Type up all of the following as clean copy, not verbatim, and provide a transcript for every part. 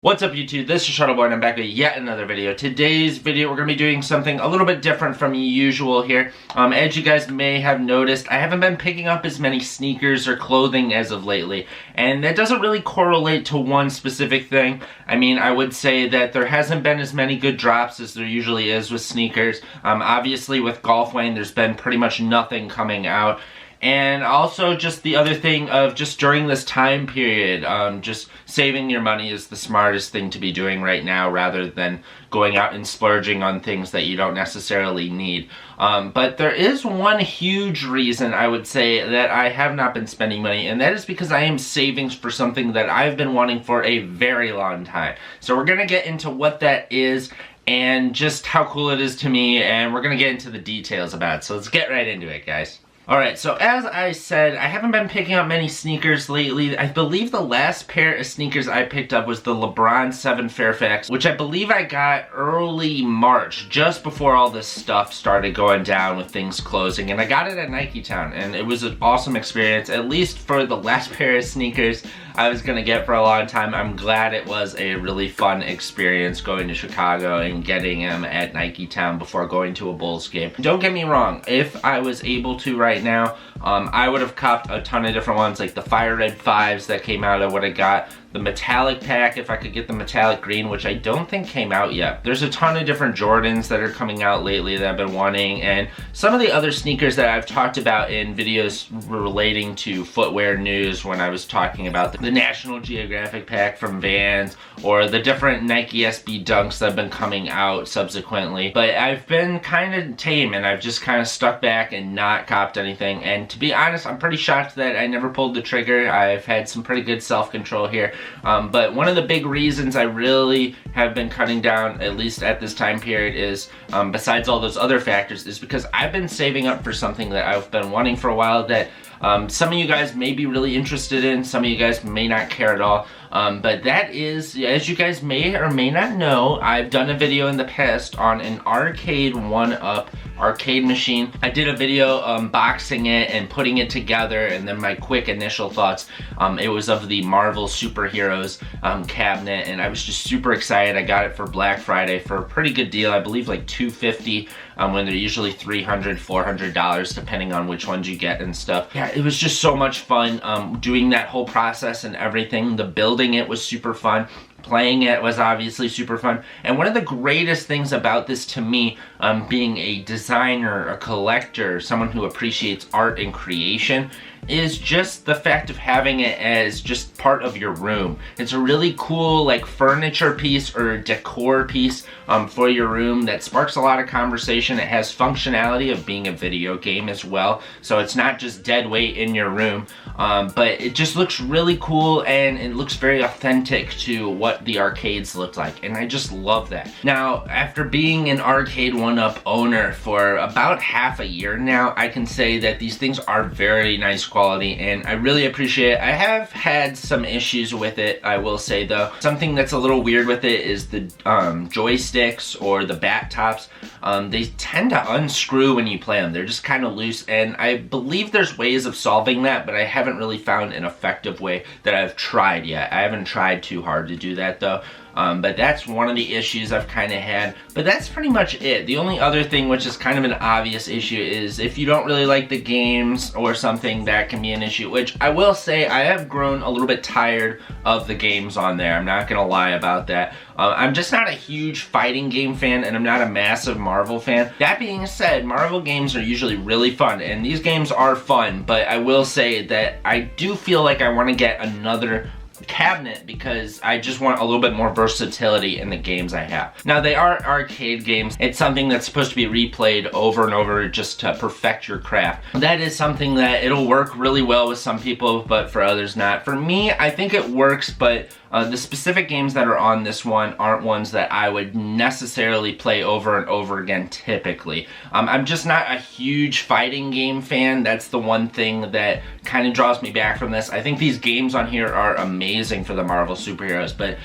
What's up YouTube, this is Shuttleboy and I'm back with yet another video. Today's video we're going to be doing something a little bit different from usual here. As you guys may have noticed, I haven't been picking up as many sneakers or clothing as of lately. And that doesn't really correlate to one specific thing. I mean, I would say that there hasn't been as many good drops as there usually is with sneakers. Obviously with Golf Wayne there's been pretty much nothing coming out. And also just the other thing of just during this time period, just saving your money is the smartest thing to be doing right now rather than going out and splurging on things that you don't necessarily need. But there is one huge reason I would say that I have not been spending money, and that is because I am saving for something that I've been wanting for a very long time. So we're going to get into what that is and just how cool it is to me, and we're going to get into the details about it. So let's get right into it, guys. Alright, so as I said, I haven't been picking up many sneakers lately. I believe the last pair of sneakers I picked up was the LeBron 7 Fairfax, which I believe I got early March, just before all this stuff started going down with things closing. And I got it at Nike Town, and it was an awesome experience, at least for the last pair of sneakers I was going to get for a long time. I'm glad it was a really fun experience going to Chicago and getting them at Nike Town before going to a Bulls game. Don't get me wrong, if I was able to right now, I would have copped a ton of different ones, like the Fire Red 5s that came out. I would have got the metallic pack if I could get the metallic green, which I don't think came out yet. There's a ton of different Jordans that are coming out lately that I've been wanting, and some of the other sneakers that I've talked about in videos relating to footwear news when I was talking about the National Geographic pack from Vans, or the different Nike SB Dunks that have been coming out subsequently. But I've been kind of tame, and I've just kind of stuck back and not copped anything. And to be honest, I'm pretty shocked that I never pulled the trigger. I've had some pretty good self-control here. But one of the big reasons I really have been cutting down, at least at this time period, is, besides all those other factors, is because I've been saving up for something that I've been wanting for a while that some of you guys may be really interested in, some of you guys may not care at all. But that is, as you guys may or may not know, I've done a video in the past on an Arcade 1-Up arcade machine. I did a video unboxing it and putting it together, and then my quick initial thoughts. It was of the Marvel Superheroes cabinet, and I was just super excited. I got it for Black Friday for a pretty good deal. I believe like $250 when they're usually $300, $400 depending on which ones you get and stuff. Yeah, it was just so much fun doing that whole process and everything. The building it was super fun. Playing it was obviously super fun. And one of the greatest things about this to me, being a designer, a collector, someone who appreciates art and creation, is just the fact of having it as just part of your room. It's a really cool like furniture piece or decor piece for your room that sparks a lot of conversation. It has functionality of being a video game as well, so it's not just dead weight in your room, but it just looks really cool and it looks very authentic to what the arcades look like, and I just love that. Now, after being an Arcade 1-Up owner for about half a year now, I can say that these things are very nice quality, and I really appreciate it. I have had some issues with it, I will say though. Something that's a little weird with it is the joysticks or the bat tops. They tend to unscrew when you play them. They're just kind of loose, and I believe there's ways of solving that, but I haven't really found an effective way that I've tried yet. I haven't tried too hard to do that though. But that's one of the issues I've kind of had. But that's pretty much it. The only other thing, which is kind of an obvious issue, is if you don't really like the games or something, that can be an issue. Which I will say, I have grown a little bit tired of the games on there. I'm not going to lie about that. I'm just not a huge fighting game fan, and I'm not a massive Marvel fan. That being said, Marvel games are usually really fun, and these games are fun. But I will say that I do feel like I want to get another cabinet because I just want a little bit more versatility in the games I have. Now, they are arcade games. It's something that's supposed to be replayed over and over just to perfect your craft. That is something that it'll work really well with some people, but for others not. For me, I think it works, but the specific games that are on this one aren't ones that I would necessarily play over and over again typically. I'm just not a huge fighting game fan. That's the one thing that kind of draws me back from this. I think these games on here are amazing for the Marvel superheroes, but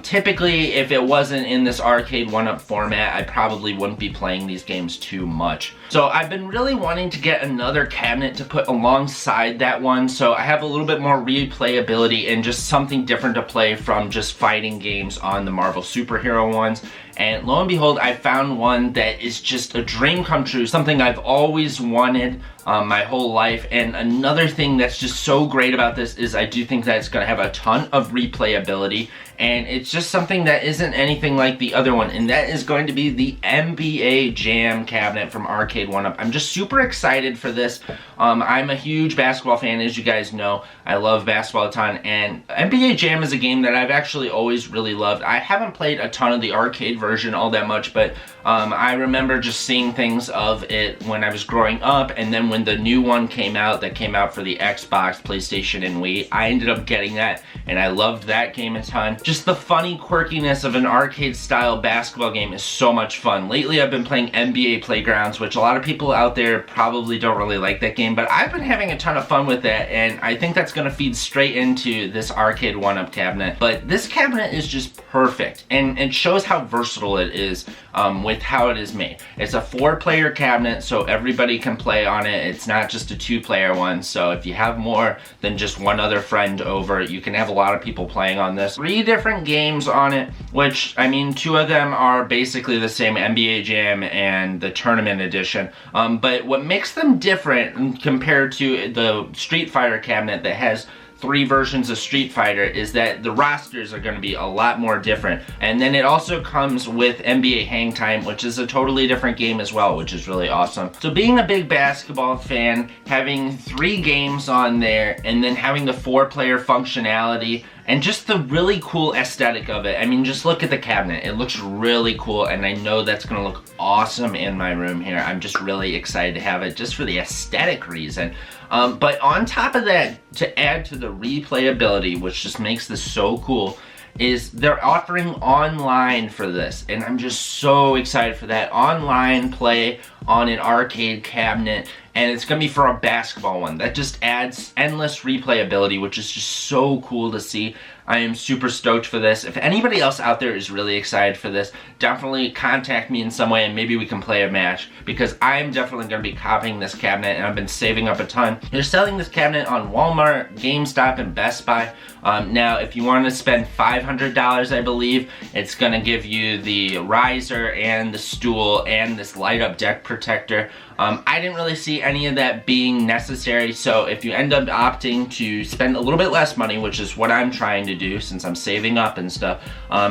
typically if it wasn't in this Arcade 1-Up format, I probably wouldn't be playing these games too much. So I've been really wanting to get another cabinet to put alongside that one, so I have a little bit more replayability and just something different to play away from just fighting games on the Marvel superhero ones. And lo and behold, I found one that is just a dream come true, something I've always wanted my whole life. And another thing that's just so great about this is I do think that it's going to have a ton of replayability, and it's just something that isn't anything like the other one, and that is going to be the NBA Jam cabinet from Arcade1Up. I'm just super excited for this. I'm a huge basketball fan, as you guys know. I love basketball a ton, and NBA Jam is a game that I've actually always really loved. I haven't played a ton of the arcade version all that much, but I remember just seeing things of it when I was growing up, and then when the new one came out, that came out for the Xbox, PlayStation, and Wii, I ended up getting that, and I loved that game a ton. Just the funny quirkiness of an arcade-style basketball game is so much fun. Lately, I've been playing NBA Playgrounds, which a lot of people out there probably don't really like that game, but I've been having a ton of fun with that, and I think that's going to feed straight into this Arcade1Up cabinet. But this cabinet is just perfect, and it shows how versatile it is with how it is made. It's a 4-player cabinet, so everybody can play on it. It's not just a 2-player one, so if you have more than just one other friend over, you can have a lot of people playing on this. 3 different games on it, which, I mean, 2 of them are basically the same, NBA Jam and the Tournament Edition. But what makes them different compared to the Street Fighter cabinet that has 3 versions of Street Fighter is that the rosters are going to be a lot more different. And then it also comes with NBA Hang Time, which is a totally different game as well, which is really awesome. So being a big basketball fan, having 3 games on there, and then having the 4-player functionality, and just the really cool aesthetic of it. I mean, just look at the cabinet. It looks really cool, and I know that's gonna look awesome in my room here. I'm just really excited to have it just for the aesthetic reason. But on top of that, to add to the replayability, which just makes this so cool, is they're offering online for this, and I'm just so excited for that. Online play on an arcade cabinet, and it's gonna be for a basketball one. That just adds endless replayability, which is just so cool to see. I am super stoked for this. If anybody else out there is really excited for this, definitely contact me in some way and maybe we can play a match, because I'm definitely going to be copying this cabinet and I've been saving up a ton. They're selling this cabinet on Walmart, GameStop, and Best Buy. Now, if you want to spend $500, I believe, it's going to give you the riser and the stool and this light-up deck protector. I didn't really see any of that being necessary, so if you end up opting to spend a little bit less money, which is what I'm trying to do since I'm saving up and stuff,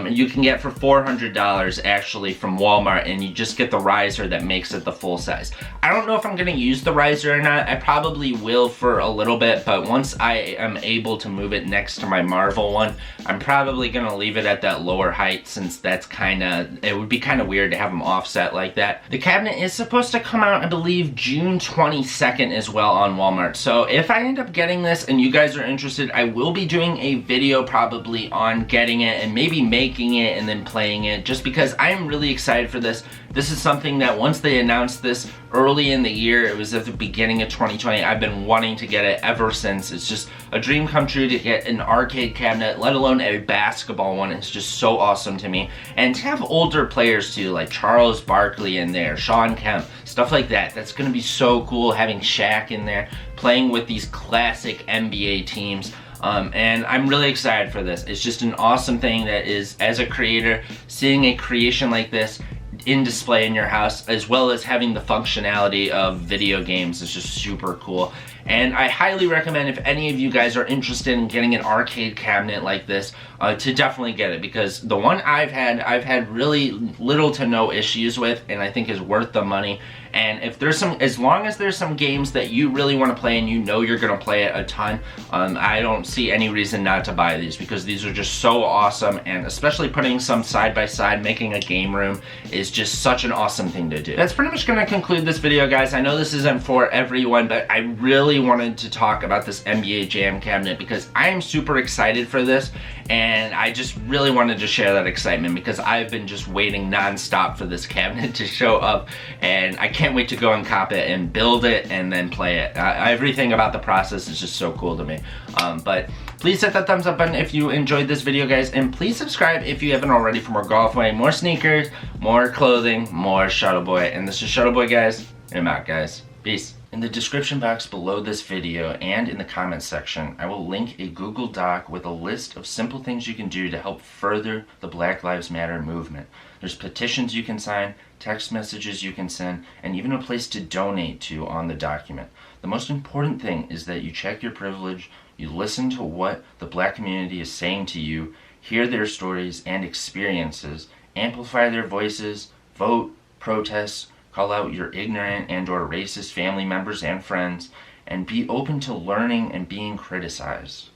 you can get for $400 actually from Walmart, and you just get the riser that makes it the full size. I don't know if I'm going to use the riser or not. I probably will for a little bit, but once I am able to move it next to my Marvel one, I'm probably going to leave it at that lower height, since that's it would be kind of weird to have them offset like that. The cabinet is supposed to come out, I believe, June 22nd as well on Walmart. So if I end up getting this and you guys are interested, I will be doing a video probably on getting it and maybe making it and then playing it, just because I am really excited for this. This is something that once they announced this early in the year, it was at the beginning of 2020, I've been wanting to get it ever since. It's just a dream come true to get an arcade cabinet, let alone a basketball one. It's just so awesome to me. And to have older players too, like Charles Barkley in there, Sean Kemp, stuff like that. That's going to be so cool, having Shaq in there, playing with these classic NBA teams. And I'm really excited for this. It's just an awesome thing that is, as a creator, seeing a creation like this in display in your house, as well as having the functionality of video games, is just super cool. And I highly recommend, if any of you guys are interested in getting an arcade cabinet like this, to definitely get it, because the one I've had really little to no issues with, and I think is worth the money. And if there's as long as there's some games that you really want to play and you know you're going to play it a ton, I don't see any reason not to buy these, because these are just so awesome, and especially putting some side by side, making a game room is just such an awesome thing to do. That's pretty much going to conclude this video, guys. I know this isn't for everyone, but I really wanted to talk about this NBA Jam cabinet because I am super excited for this, and I just really wanted to share that excitement because I've been just waiting non-stop for this cabinet to show up, and I can't wait to go and cop it and build it and then play it. Everything about the process is just so cool to me. But please hit that thumbs up button if you enjoyed this video, guys, and please subscribe if you haven't already for more golf way, more sneakers, more clothing, more Shuttleboy. And this is Shuttleboy, guys, and I'm out, guys. Peace. In the description box below this video and in the comments section, I will link a Google Doc with a list of simple things you can do to help further the Black Lives Matter movement. There's petitions you can sign, text messages you can send, and even a place to donate to on the document. The most important thing is that you check your privilege, you listen to what the Black community is saying to you, hear their stories and experiences, amplify their voices, vote, protest, call out your ignorant and or racist family members and friends, and be open to learning and being criticized.